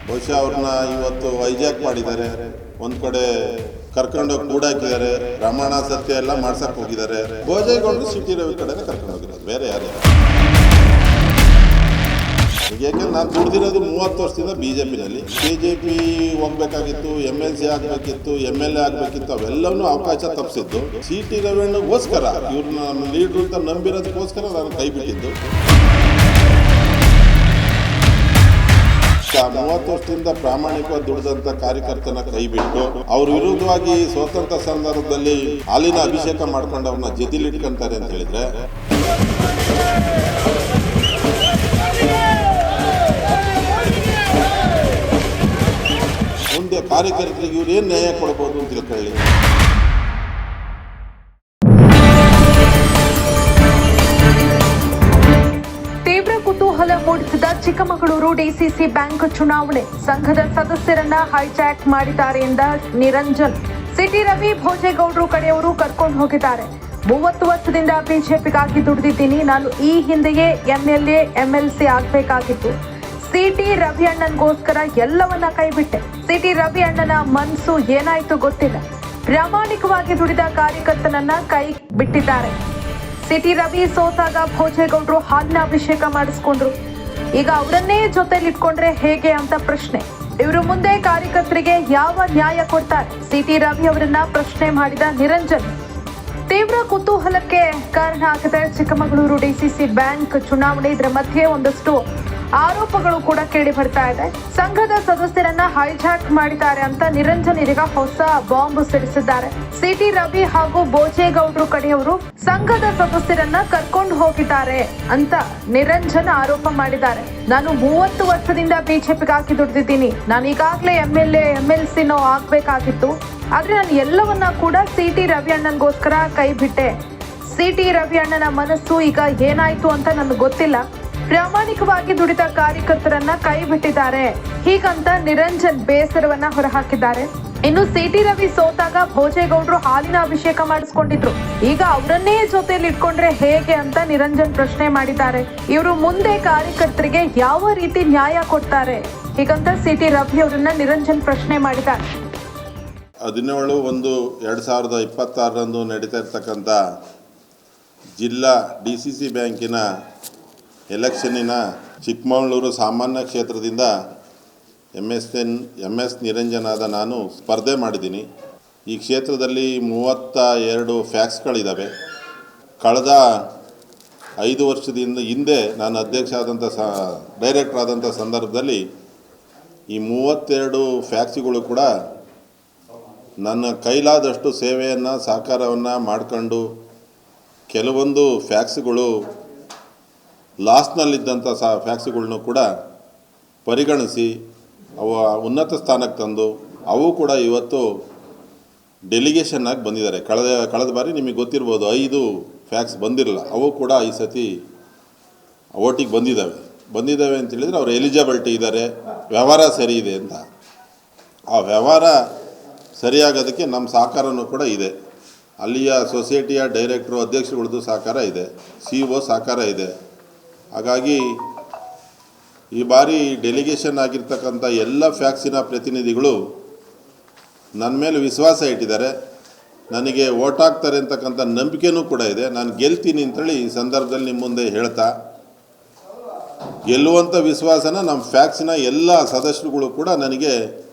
ಬಹುಶಃ ಅವ್ರನ್ನ ಇವತ್ತು ಹೈಜಾಕ್ ಮಾಡಿದ್ದಾರೆ, ಒಂದು ಕಡೆ ಕರ್ಕೊಂಡೋಗಿ ಕೂಡಾಕಿದ್ದಾರೆ, ಪ್ರಮಾಣ ಸತ್ಯ ಎಲ್ಲ ಮಾಡ್ಸಕ್ಕೆ ಹೋಗಿದ್ದಾರೆ. ಭೋಜೇಗೌಡರು ಸಿಟಿ ರವಿ ಕಡೆನೇ ಕರ್ಕೊಂಡು ಹೋಗಿರೋದು, ಬೇರೆ ಯಾರು. ಯಾಕೆಂದ್ರೆ ನಾನು ದುಡ್ದಿರೋದು 30 ವರ್ಷದಿಂದ BJPನಲ್ಲಿ. KJP ಹೋಗ್ಬೇಕಾಗಿತ್ತು, MLC ಆಗಬೇಕಿತ್ತು, MLA ಆಗಬೇಕಿತ್ತು, ಅವೆಲ್ಲವನ್ನೂ ಅವಕಾಶ ತಪ್ಪಿಸಿದ್ದು CT ರವಿಗೋಸ್ಕರ. ಇವ್ರನ್ನ ನಮ್ಮ ಲೀಡ್ರು ಅಂತ ನಂಬಿರೋದಕ್ಕೋಸ್ಕರ ನಾನು ಕೈ ಬಿಟ್ಟಿದ್ದು. 30 ವರ್ಷದಿಂದ ಪ್ರಾಮಾಣಿಕವಾಗಿ ದುಡಿದಂಥ ಕಾರ್ಯಕರ್ತನ ಕೈ ಬಿಟ್ಟು ಅವ್ರ ವಿರುದ್ಧವಾಗಿ ಸ್ವಾತಂತ್ರ್ಯ ಸಂದರ್ಭದಲ್ಲಿ ಹಾಲಿನ ಅಭಿಷೇಕ ಮಾಡ್ಕೊಂಡು ಅವ್ರನ್ನ ಜೊತೆಲಿಟ್ಕೊಂತಾರೆ ಅಂತ ಹೇಳಿದ್ರೆ, ಮುಂದೆ ಕಾರ್ಯಕರ್ತರಿಗೆ ಇವ್ರು ಏನು ನ್ಯಾಯ ಕೊಡ್ಬೋದು ಅಂತ ತಿಳ್ಕೊಳ್ಳಿ. ತೀವ್ರ ಕುತೂಹಲ ಮೂಡಿಸಿದ ಚಿಕ್ಕಮಗಳೂರು DCC ಬ್ಯಾಂಕ್ ಚುನಾವಣೆ. ಸಂಘದ ಸದಸ್ಯರನ್ನ ಹೈಜಾಕ್ ಮಾಡಿದ್ದಾರೆ ಎಂದ ನಿರಂಜನ್. ಸಿಟಿ ರವಿ ಭೋಜೇಗೌಡರು ಕಡೆಯವರು ಕರ್ಕೊಂಡು ಹೋಗಿದ್ದಾರೆ. 30 ವರ್ಷದಿಂದ ಬಿಜೆಪಿಗಾಗಿ ದುಡಿದಿದ್ದೀನಿ. ನಾನು ಈ ಹಿಂದೆಯೇ MLA MLC ಆಗಬೇಕಾಗಿತ್ತು. ಸಿಟಿ ರವಿ ಅಣ್ಣನ್ಗೋಸ್ಕರ ಎಲ್ಲವನ್ನ ಕೈಬಿಟ್ಟೆ. ಸಿಟಿ ರವಿ ಅಣ್ಣನ ಮನಸ್ಸು ಏನಾಯ್ತು ಗೊತ್ತಿಲ್ಲ. ಪ್ರಾಮಾಣಿಕವಾಗಿ ದುಡಿದ ಕಾರ್ಯಕರ್ತನನ್ನ ಕೈ ಬಿಟ್ಟಿದ್ದಾರೆ. ಸಿಟಿ ರವಿ ಸೋತಾಗ ಭೋಜೇಗೌಡರು ಹಾಲಿನ ಅಭಿಷೇಕ ಮಾಡಿಸ್ಕೊಂಡ್ರು. ಈಗ ಅವರನ್ನೇ ಜೊತೆಲಿಟ್ಕೊಂಡ್ರೆ ಹೇಗೆ ಅಂತ ಪ್ರಶ್ನೆ. ಇವರು ಮುಂದೆ ಕಾರ್ಯಕರ್ತರಿಗೆ ಯಾವ ನ್ಯಾಯ ಕೊಡ್ತಾರೆ? ಸಿಟಿ ರವಿ ಅವರನ್ನ ಪ್ರಶ್ನೆ ಮಾಡಿದ ನಿರಂಜನ್. ತೀವ್ರ ಕುತೂಹಲಕ್ಕೆ ಕಾರಣ ಆಗಿದೆ ಚಿಕ್ಕಮಗಳೂರು DCC ಬ್ಯಾಂಕ್ ಚುನಾವಣೆ. ಇದರ ಮಧ್ಯೆ ಒಂದಷ್ಟು ಆರೋಪಗಳು ಕೂಡ ಕೇಳಿ ಬರ್ತಾ ಇದೆ. ಸಂಘದ ಸದಸ್ಯರನ್ನ ಹೈಜಾಕ್ ಮಾಡಿದ್ದಾರೆ ಅಂತ ನಿರಂಜನ್ ಇದೀಗ ಹೊಸ ಬಾಂಬ್ ಸಿಡಿಸಿದ್ದಾರೆ. ಸಿಟಿ ರವಿ ಹಾಗೂ ಭೋಜೇಗೌಡರು ಕಡೆಯವರು ಸಂಘದ ಸದಸ್ಯರನ್ನ ಕರ್ಕೊಂಡು ಹೋಗಿದ್ದಾರೆ ಅಂತ ನಿರಂಜನ್ ಆರೋಪ ಮಾಡಿದ್ದಾರೆ. ನಾನು 30 ವರ್ಷದಿಂದ ಬಿಜೆಪಿಗಾಗಿ ದುಡಿದಿದ್ದೀನಿ. ನಾನು ಈಗಾಗಲೇ MLA MLCನೋ ಆಗ್ಬೇಕಾಗಿತ್ತು. ಆದ್ರೆ ನಾನು ಎಲ್ಲವನ್ನ ಕೂಡ ಸಿಟಿ ರವಿ ಅಣ್ಣನ್ಗೋಸ್ಕರ ಕೈ ಬಿಟ್ಟೆ. ಸಿಟಿ ರವಿ ಅಣ್ಣನ ಮನಸ್ಸು ಈಗ ಏನಾಯ್ತು ಅಂತ ನನಗೆ ಗೊತ್ತಿಲ್ಲ. ಪ್ರಾಮಾಣಿಕವಾಗಿ ದುಡಿದ ಕಾರ್ಯಕರ್ತರನ್ನ ಕೈ ಬಿಟ್ಟಿದ್ದಾರೆ ಹೀಗಂತ ನಿರಂಜನ್ ಬೇಸರವನ್ನ ಹೊರಹಾಕಿದ್ದಾರೆ. ಇನ್ನು ಸಿಟಿ ರವಿ ಸೋತಾಗ ಭೋಜೇಗೌಡರು ಹಾಲಿನ ಅಭಿಷೇಕ ಮಾಡಿಸ್ಕೊಂಡಿದ್ರು. ಈಗ ಅವರನ್ನೇ ಜೊತೆಯಲ್ಲಿ ಇಟ್ಕೊಂಡ್ರೆ ಹೇಗೆ ಅಂತ ನಿರಂಜನ್ ಪ್ರಶ್ನೆ ಮಾಡಿದ್ದಾರೆ. ಇವರು ಮುಂದೆ ಕಾರ್ಯಕರ್ತರಿಗೆ ಯಾವ ರೀತಿ ನ್ಯಾಯ ಕೊಡ್ತಾರೆ ಹೀಗಂತ ಸಿಟಿ ರವಿ ಅವರನ್ನ ನಿರಂಜನ್ ಪ್ರಶ್ನೆ ಮಾಡಿದ್ದಾರೆ. 17/1/2026 ನಡೀತಾ ಇರ್ತಕ್ಕಂಥ ಜಿಲ್ಲಾ DCC ಬ್ಯಾಂಕಿನ ಎಲೆಕ್ಷನ್ನಿನ ಚಿಕ್ಕಮಗಳೂರು ಸಾಮಾನ್ಯ ಕ್ಷೇತ್ರದಿಂದ MS ನಿರಂಜನಾದ ನಾನು ಸ್ಪರ್ಧೆ ಮಾಡಿದ್ದೀನಿ. ಈ ಕ್ಷೇತ್ರದಲ್ಲಿ 32 ಫ್ಯಾಕ್ಸ್ಗಳಿದ್ದಾವೆ. ಕಳೆದ 5 ವರ್ಷದಿಂದ ಹಿಂದೆ ನಾನು ಅಧ್ಯಕ್ಷ ಆದಂಥ ಡೈರೆಕ್ಟರ್ ಆದಂಥ ಸಂದರ್ಭದಲ್ಲಿ ಈ 32 ಫ್ಯಾಕ್ಸಿಗಳು ಕೂಡ ನನ್ನ ಕೈಲಾದಷ್ಟು ಸೇವೆಯನ್ನು ಸಹಕಾರವನ್ನು ಮಾಡಿಕೊಂಡು ಕೆಲವೊಂದು ಫ್ಯಾಕ್ಸ್ಗಳು ಲಾಸ್ನಲ್ಲಿದ್ದಂಥ ಫ್ಯಾಕ್ಸ್ಗಳನ್ನೂ ಕೂಡ ಪರಿಗಣಿಸಿ ಅವು ಉನ್ನತ ಸ್ಥಾನಕ್ಕೆ ತಂದು ಅವು ಕೂಡ ಇವತ್ತು ಡೆಲಿಗೇಷನ್ ಆಗಿ ಬಂದಿದ್ದಾರೆ. ಕಳೆದ ಬಾರಿ ನಿಮಗೆ ಗೊತ್ತಿರ್ಬೋದು 5 ಫ್ಯಾಕ್ಸ್ ಬಂದಿರಲ್ಲ, ಅವು ಕೂಡ ಈ ಸತಿ ಓಟಿಗೆ ಬಂದಿದ್ದಾವೆ ಅಂತ ಹೇಳಿದರೆ ಅವರು ಎಲಿಜಿಬಿಲಿಟಿ ಇದ್ದಾರೆ, ವ್ಯವಹಾರ ಸರಿ ಇದೆ ಅಂತ. ಆ ವ್ಯವಹಾರ ಸರಿಯಾಗೋದಕ್ಕೆ ನಮ್ಮ ಸಹಕಾರನೂ ಕೂಡ ಇದೆ. ಅಲ್ಲಿಯ ಸೊಸೈಟಿಯ ಡೈರೆಕ್ಟ್ರು ಅಧ್ಯಕ್ಷಗಳದ್ದು ಸಹಕಾರ ಇದೆ, CEO ಸಹಕಾರ ಇದೆ. ಹಾಗಾಗಿ ಈ ಬಾರಿ ಡೆಲಿಗೇಷನ್ ಆಗಿರ್ತಕ್ಕಂಥ ಎಲ್ಲ ಫ್ಯಾಕ್ಸಿನ ಪ್ರತಿನಿಧಿಗಳು ನನ್ನ ಮೇಲೆ ವಿಶ್ವಾಸ ಇಟ್ಟಿದ್ದಾರೆ. ನನಗೆ ಓಟ್ ಹಾಕ್ತಾರೆ ಅಂತಕ್ಕಂಥ ನಂಬಿಕೆನೂ ಕೂಡ ಇದೆ. ನಾನು ಗೆಲ್ತೀನಿ ಅಂತೇಳಿ ಈ ಸಂದರ್ಭದಲ್ಲಿ ನಿಮ್ಮ ಮುಂದೆ ಹೇಳ್ತಾ, ಗೆಲ್ಲುವಂಥ ವಿಶ್ವಾಸನ ನಮ್ಮ ಫ್ಯಾಕ್ಸಿನ ಎಲ್ಲ ಸದಸ್ಯರುಗಳು ಕೂಡ ನನಗೆ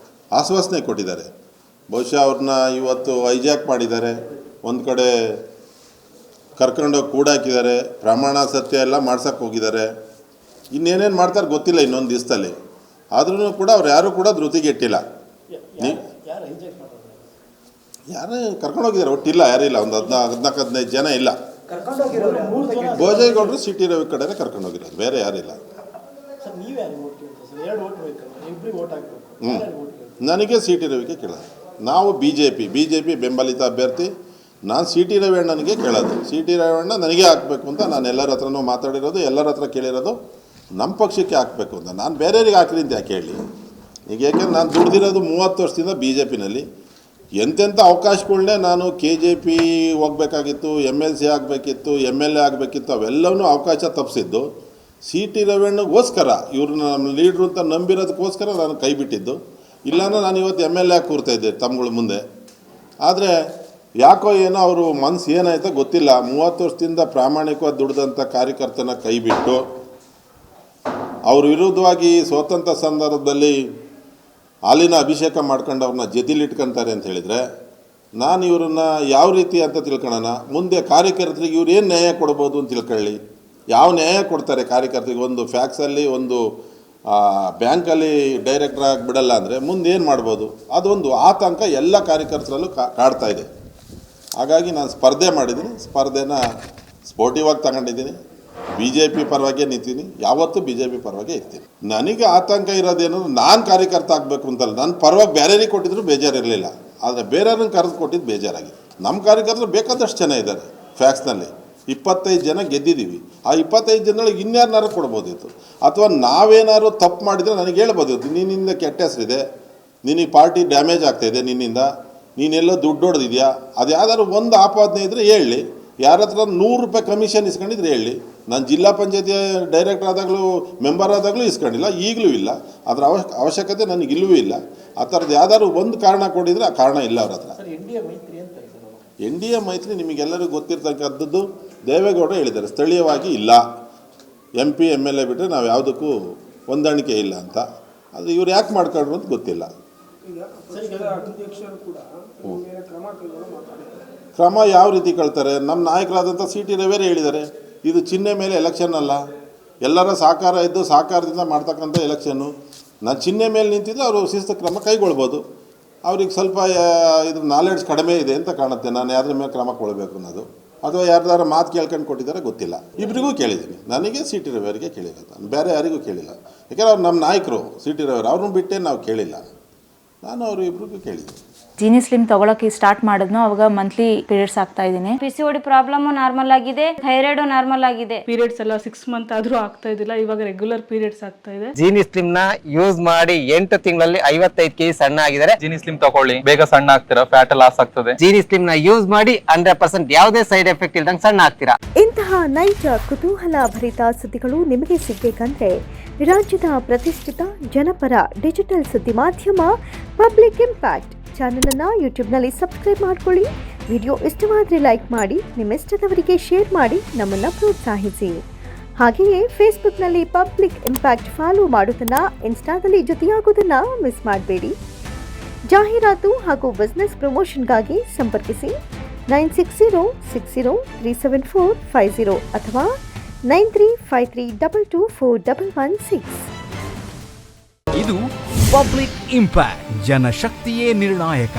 ಆಶ್ವಾಸನೆ ಕೊಟ್ಟಿದ್ದಾರೆ. ಬಹುಶಃ ಅವ್ರನ್ನ ಇವತ್ತು ಹೈಜಾಕ್ ಮಾಡಿದ್ದಾರೆ, ಒಂದು ಕಡೆ ಕರ್ಕೊಂಡೋಗಿ ಕೂಡಾಕಿದ್ದಾರೆ, ಪ್ರಮಾಣ ಸತ್ಯ ಎಲ್ಲ ಮಾಡ್ಸಕ್ಕೆ ಹೋಗಿದ್ದಾರೆ. ಇನ್ನೇನೇನು ಮಾಡ್ತಾರೆ ಗೊತ್ತಿಲ್ಲ ಇನ್ನೊಂದು ದಿವಸದಲ್ಲಿ. ಆದ್ರೂ ಕೂಡ ಅವ್ರು ಯಾರೂ ಕೂಡ ಧೃತಿಗೆಟ್ಟಿಲ್ಲ. ಯಾರು ಕರ್ಕೊಂಡೋಗಿದ್ದಾರೆ ಒಟ್ಟಿಲ್ಲ, ಯಾರಿಲ್ಲ, ಒಂದು 14-15 ಜನ ಇಲ್ಲ. ಭೋಜೇಗೌಡರು ಸಿಟಿ ರವಿ ಕಡೆನೇ ಕರ್ಕೊಂಡೋಗಿರೋದು, ಬೇರೆ ಯಾರಿಲ್ಲ. ನನಗೆ ಸಿಟಿ ರವಿಗೆ ಕೇಳೋದು. ನಾವು BJP ಬೆಂಬಲಿತ ಅಭ್ಯರ್ಥಿ. ನಾನು ಸಿಟಿ ರವಿ ಅಣ್ಣನಿಗೆ ಕೇಳೋದು. ಸಿಟಿ ರವಿ ಅಣ್ಣ ನನಗೆ ಹಾಕಬೇಕು ಅಂತ ನಾನು ಎಲ್ಲರ ಹತ್ರನೂ ಮಾತಾಡಿರೋದು, ಎಲ್ಲರ ಹತ್ರ ಕೇಳಿರೋದು ನಮ್ಮ ಪಕ್ಷಕ್ಕೆ ಹಾಕಬೇಕು ಅಂತ. ನಾನು ಬೇರೆಯವ್ರಿಗೆ ಹಾಕ್ರಿ ಅಂತ ಯಾಕೆ ಹೇಳಿ? ಈಗ ಯಾಕೆಂದ್ರೆ ನಾನು ದುಡ್ದಿರೋದು 30 ವರ್ಷದಿಂದ BJPನಲ್ಲಿ. ಎಂತೆಂಥ ಅವಕಾಶಗಳನ್ನೇ ನಾನು KJP ಹೋಗಬೇಕಾಗಿತ್ತು, MLC ಆಗಬೇಕಿತ್ತು, MLA ಆಗಬೇಕಿತ್ತು, ಅವೆಲ್ಲವನ್ನೂ ಅವಕಾಶ ತಪ್ಪಿಸಿದ್ದು CT ರವಿಗೋಸ್ಕರ ಇವ್ರನ್ನ ನಮ್ಮ ಲೀಡ್ರು ಅಂತ ನಂಬಿರೋದಕ್ಕೋಸ್ಕರ ನಾನು ಕೈ ಬಿಟ್ಟಿದ್ದು. ಇಲ್ಲಾಂದ್ರೆ ನಾನು ಇವತ್ತು MLA ಕೂರ್ತಾಯಿದ್ದೆ ತಮ್ಮಗಳ ಮುಂದೆ. ಆದರೆ ಯಾಕೋ ಏನೋ ಅವರು ಮನಸ್ಸು ಏನಾಯ್ತೋ ಗೊತ್ತಿಲ್ಲ, 30 ವರ್ಷದಿಂದ ಪ್ರಾಮಾಣಿಕವಾಗಿ ದುಡಿದಂಥ ಕಾರ್ಯಕರ್ತನ ಕೈ ಬಿಟ್ಟು ಅವ್ರ ವಿರುದ್ಧವಾಗಿ ಸ್ವಾತಂತ್ರ್ಯ ಸಂದರ್ಭದಲ್ಲಿ ಹಾಲಿನ ಅಭಿಷೇಕ ಮಾಡ್ಕೊಂಡವ್ರನ್ನ ಜೊತೆಲಿಟ್ಕೊಂತಾರೆ ಅಂತ ಹೇಳಿದರೆ, ನಾನು ಇವ್ರನ್ನ ಯಾವ ರೀತಿ ಅಂತ ತಿಳ್ಕೊಳ್ಳೋಣ. ಮುಂದೆ ಕಾರ್ಯಕರ್ತರಿಗೆ ಇವ್ರು ಏನು ನ್ಯಾಯ ಕೊಡ್ಬೋದು ಅಂತ ತಿಳ್ಕೊಳ್ಳಿ. ಯಾವ ನ್ಯಾಯ ಕೊಡ್ತಾರೆ ಕಾರ್ಯಕರ್ತರಿಗೆ? ಒಂದು ಫ್ಯಾಕ್ಸಲ್ಲಿ ಒಂದು ಬ್ಯಾಂಕಲ್ಲಿ ಡೈರೆಕ್ಟರ್ ಆಗಿ ಬಿಡಲ್ಲ ಅಂದರೆ ಮುಂದೆ ಏನು ಮಾಡ್ಬೋದು? ಅದೊಂದು ಆತಂಕ ಎಲ್ಲ ಕಾರ್ಯಕರ್ತರಲ್ಲೂ ಕಾಡ್ತಾ ಇದೆ. ಹಾಗಾಗಿ ನಾನು ಸ್ಪರ್ಧೆ ಮಾಡಿದ್ದೀನಿ. ಸ್ಪರ್ಧೆನ ಸ್ಪೋರ್ಟಿವ್ ಆಗಿ ತಗೊಂಡಿದ್ದೀನಿ. BJP ಪರವಾಗೇ ನಿಂತೀನಿ, ಯಾವತ್ತೂ BJP ಪರವಾಗೇ ಇರ್ತೀನಿ. ನನಗೆ ಆತಂಕ ಇರೋದೇನು, ನಾನು ಕಾರ್ಯಕರ್ತ ಆಗಬೇಕು ಅಂತಲ್ಲ, ನನ್ನ ಪರವಾಗಿ ಬೇರೆಯವ್ರಿಗೆ ಕೊಟ್ಟಿದ್ರು ಬೇಜಾರಿರಲಿಲ್ಲ. ಆದರೆ ಬೇರೆಯವ್ರನ್ನ ಕರೆದು ಕೊಟ್ಟಿದ್ದು ಬೇಜಾರಾಗಿದೆ. ನಮ್ಮ ಕಾರ್ಯಕರ್ತರು ಬೇಕಾದಷ್ಟು ಜನ ಇದ್ದಾರೆ. ಫ್ಯಾಕ್ಸ್ನಲ್ಲಿ 25 ಜನ ಗೆದ್ದಿದ್ದೀವಿ. ಆ 25 ಜನಗಳಿಗೆ ಇನ್ಯಾರನ್ನಾರು ಕೊಡ್ಬೋದಿತ್ತು, ಅಥವಾ ನಾವೇನಾದ್ರು ತಪ್ಪು ಮಾಡಿದರೆ ನನಗೆ ಹೇಳ್ಬೋದಿತ್ತು, ನಿನ್ನಿಂದ ಕೆಟ್ಟ ಹೆಸರಿದೆ, ನಿನಗೆ ಪಾರ್ಟಿ ಡ್ಯಾಮೇಜ್ ಆಗ್ತಾಯಿದೆ, ನಿನ್ನಿಂದ ನೀನೆಲ್ಲೋ ದುಡ್ಡು ಹೊಡೆದಿದ್ಯಾ, ಅದು ಯಾವ್ದಾದ್ರು ಒಂದು ಆಪಾದನೆ ಇದ್ದರೆ ಹೇಳಿ. ಯಾರ ಹತ್ರ 100 ರೂಪಾಯಿ ಕಮಿಷನ್ ಇಸ್ಕೊಂಡಿದ್ರೆ ಹೇಳಿ. ನಾನು ಜಿಲ್ಲಾ ಪಂಚಾಯತಿ ಡೈರೆಕ್ಟರ್ ಆದಾಗಲೂ ಮೆಂಬರ್ ಆದಾಗಲೂ ಇಸ್ಕೊಂಡಿಲ್ಲ, ಈಗಲೂ ಇಲ್ಲ. ಅದರ ಅವಶ್ಯಕತೆ ನನಗಿಲ್ಲವೂ ಇಲ್ಲ. ಆ ಥರದ್ದು ಯಾವ್ದಾದ್ರು ಒಂದು ಕಾರಣ ಕೊಟ್ಟಿದ್ರೆ ಆ ಕಾರಣ ಇಲ್ಲ ಅವ್ರ ಹತ್ರ. NDA ಮೈತ್ರಿ ನಿಮಗೆಲ್ಲರಿಗೂ ಗೊತ್ತಿರ್ತಕ್ಕಂಥದ್ದು. ದೇವೇಗೌಡ ಹೇಳಿದ್ದಾರೆ ಸ್ಥಳೀಯವಾಗಿ ಇಲ್ಲ, MP MLA ಬಿಟ್ಟರೆ ನಾವು ಯಾವುದಕ್ಕೂ ಹೊಂದಾಣಿಕೆ ಇಲ್ಲ ಅಂತ. ಅದು ಇವ್ರು ಯಾಕೆ ಮಾಡ್ಕೊಂಡ್ರು ಅಂತ ಗೊತ್ತಿಲ್ಲ. ಕ್ರಮ ಯಾವ ರೀತಿ ಕಳ್ತಾರೆ? ನಮ್ಮ ನಾಯಕರಾದಂಥ CT ರವಿಯರೇ ಹೇಳಿದ್ದಾರೆ, ಇದು ಚಿಹ್ನೆ ಮೇಲೆ ಎಲೆಕ್ಷನ್ ಅಲ್ಲ, ಎಲ್ಲರ ಸಹಕಾರ ಇದ್ದು ಸಹಕಾರದಿಂದ ಮಾಡ್ತಕ್ಕಂಥ ಎಲೆಕ್ಷನ್ನು. ನಾನು ಚಿಹ್ನೆ ಮೇಲೆ ನಿಂತಿದ್ದು ಅವರು ಶಿಸ್ತು ಕ್ರಮ ಕೈಗೊಳ್ಬೋದು. ಅವ್ರಿಗೆ ಸ್ವಲ್ಪ ಇದ್ರ ನಾಲೆಡ್ಜ್ ಕಡಿಮೆ ಇದೆ ಅಂತ ಕಾಣುತ್ತೆ. ನಾನು ಯಾರ ಮೇಲೆ ಕ್ರಮ ಕೊಡಬೇಕು ಅನ್ನೋದು, ಅಥವಾ ಯಾರ್ದಾರ ಮಾತು ಕೇಳ್ಕೊಂಡು ಕೊಟ್ಟಿದ್ದಾರೆ ಗೊತ್ತಿಲ್ಲ. ಇಬ್ಬರಿಗೂ ಕೇಳಿದ್ದೀನಿ. ನನಗೆ CT ರವಿಯವರಿಗೆ ಕೇಳಿಲ್ಲ, ನಾನು ಬೇರೆ ಯಾರಿಗೂ ಕೇಳಿಲ್ಲ. ಯಾಕೆಂದ್ರೆ ಅವ್ರು ನಮ್ಮ ನಾಯಕರು CT ರವಿಯವರು, ಅವ್ರನ್ನ ಬಿಟ್ಟೇ ನಾವು ಕೇಳಿಲ್ಲ. ನಾನು ಅವರು ಇಬ್ಬರಿಗೂ ಕೇಳಿದ್ದೀನಿ. ಜೀನಿ ಸ್ಲಿಮ್ ತಗೊಳಕ್ಕೆ ಸ್ಟಾರ್ಟ್ ಮಾಡಿದ್ನೋ ಅವಾಗ ಮಂತ್ಲಿ ಪೀರಿಯಡ್ಸ್ ಆಗ್ತಾ ಇದ್ದೀನಿ. PCOD ಪ್ರಾಬ್ಲಮ್ ನಾರ್ಮಲ್ ಆಗಿದೆ, ಥೈರಾಯ್ಡ್ ನಾರ್ಮಲ್ ಆಗಿದೆ. ಪೀರಿಯಡ್ಸ್ ಎಲ್ಲ 6 ಮಂತ್ ಆದ್ರೂ ಆಗ್ತಾ ಇದ್ದಿಲ್ಲ, ಇವಾಗ ರೆಗ್ಯುಲರ್ ಪೀರಿಯಡ್ಸ್ ಆಗ್ತಾ ಇದೆ. ಜೀನಿ ಸ್ಲಿಮ್ ನ ಯೂಸ್ ಮಾಡಿ 8 ತಿಂಗಳಲ್ಲಿ 55 kg ಸಣ್ಣ ಆಗಿದ್ದಾರೆ. ಜೀನಿ ಸ್ಲಿಮ್ ತಗೊಳ್ಳಿ, ಬೇಗ ಸಣ್ಣ ಆಗ್ತೀರಾ, ಫ್ಯಾಟ್ ಲಾಸ್ ಆಗ್ತದೆ. ಜೀನಿ ಸ್ಲಿಮ್ ನ ಯೂಸ್ ಮಾಡಿ 100% ಯಾವುದೇ ಸೈಡ್ ಎಫೆಕ್ಟ್ ಇಲ್ದಂಗೆ ಸಣ್ಣ ಆಗ್ತೀರಾ. ಇಂತಹ ನೈಜ ಕುತೂಹಲ ಭರಿತ ಸುದ್ದಿಗಳು ನಿಮಗೆ ಸಿಗಬೇಕಂದ್ರೆ ರಾಜ್ಯದ ಪ್ರತಿಷ್ಠಿತ ಜನಪರ ಡಿಜಿಟಲ್ ಸುದ್ದಿ ಮಾಧ್ಯಮ ಪಬ್ಲಿಕ್ ಇಂಪ್ಯಾಕ್ಟ್ ಚಾನೆಲ್ ಅನ್ನು ಯೂಟ್ಯೂಬ್ನಲ್ಲಿ ಸಬ್ಸ್ಕ್ರೈಬ್ ಮಾಡ್ಕೊಳ್ಳಿ. ವಿಡಿಯೋ ಇಷ್ಟವಾದರೆ ಲೈಕ್ ಮಾಡಿ, ನಿಮ್ಮ ಇಷ್ಟದವರಿಗೆ ಶೇರ್ ಮಾಡಿ ನಮ್ಮನ್ನು ಪ್ರೋತ್ಸಾಹಿಸಿ. ಹಾಗೆಯೇ ಫೇಸ್ಬುಕ್ನಲ್ಲಿ ಪಬ್ಲಿಕ್ ಇಂಪ್ಯಾಕ್ಟ್ ಫಾಲೋ ಮಾಡೋದನ್ನು, ಇನ್ಸ್ಟಾದಲ್ಲಿ ಜೊತೆಯಾಗೋದನ್ನು ಮಿಸ್ ಮಾಡಬೇಡಿ. ಜಾಹೀರಾತು ಹಾಗೂ ಬಿಸ್ನೆಸ್ ಪ್ರಮೋಷನ್ಗಾಗಿ ಸಂಪರ್ಕಿಸಿ 9606037450 ಅಥವಾ 9353224116. ಇದು ಪಬ್ಲಿಕ್ ಇಂಪ್ಯಾಕ್ಟ್, ಜನಶಕ್ತಿಯೇ ನಿರ್ಣಾಯಕ.